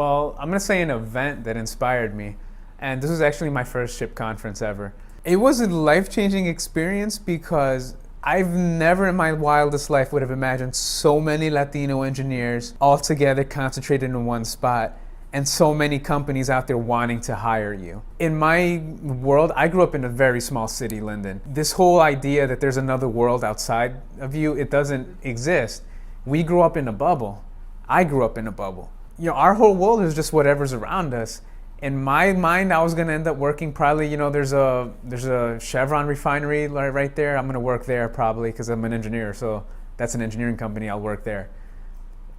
Well, I'm gonna say an event that inspired me, and this was actually my first SHPE conference ever. It was a life-changing experience because I've never in my wildest life would have imagined so many Latino engineers all together concentrated in one spot, and so many companies out there wanting to hire you. In my world, I grew up in a very small city, Linden. This whole idea that there's another world outside of you, it doesn't exist. We grew up in a bubble. I grew up in a bubble. Our whole world is just whatever's around us. In my mind, I was gonna end up working probably, there's a Chevron refinery right there. I'm gonna work there probably because I'm an engineer, so that's an engineering company, I'll work there.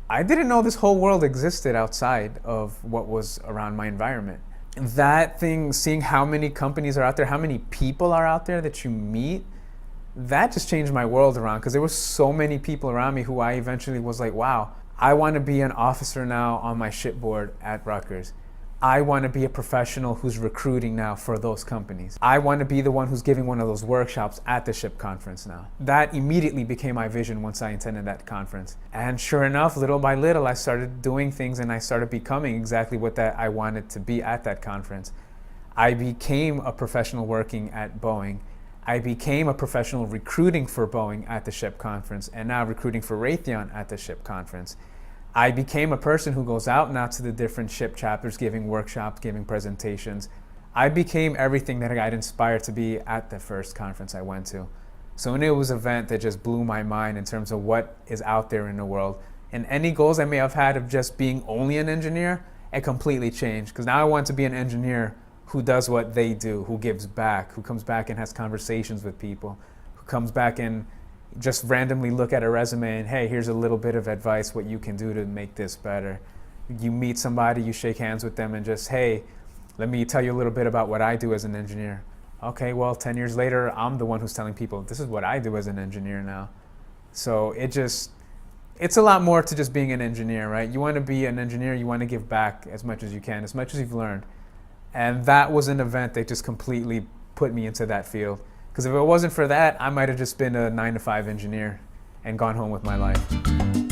I didn't know this whole world existed outside of what was around my environment. That thing, seeing how many companies are out there, how many people are out there that you meet, that just changed my world around because there were so many people around me who I eventually was like, wow, I want to be an officer now on my shipboard at Rutgers. I want to be a professional who's recruiting now for those companies. I want to be the one who's giving one of those workshops at the SHPE conference now. That immediately became my vision once I attended that conference. And sure enough, little by little, I started doing things and I started becoming exactly what I wanted to be at that conference. I became a professional working at Boeing. I became a professional recruiting for Boeing at the SHPE conference and now recruiting for Raytheon at the SHPE conference. I became a person who goes out now to the different SHPE chapters, giving workshops, giving presentations. I became everything that I got inspired to be at the first conference I went to. So it was an event that just blew my mind in terms of what is out there in the world. And any goals I may have had of just being only an engineer, it completely changed. Because now I want to be an engineer who does what they do, who gives back, who comes back and has conversations with people, who comes back and just randomly look at a resume and, hey, here's a little bit of advice what you can do to make this better. You meet somebody, you shake hands with them and just, hey, let me tell you a little bit about what I do as an engineer. Okay, well, 10 years later, I'm the one who's telling people, this is what I do as an engineer now. So it's a lot more to just being an engineer, right? You want to be an engineer, you want to give back as much as you can, as much as you've learned. And that was an event that just completely put me into that field. Because if it wasn't for that, I might have just been a 9-to-5 engineer and gone home with my life.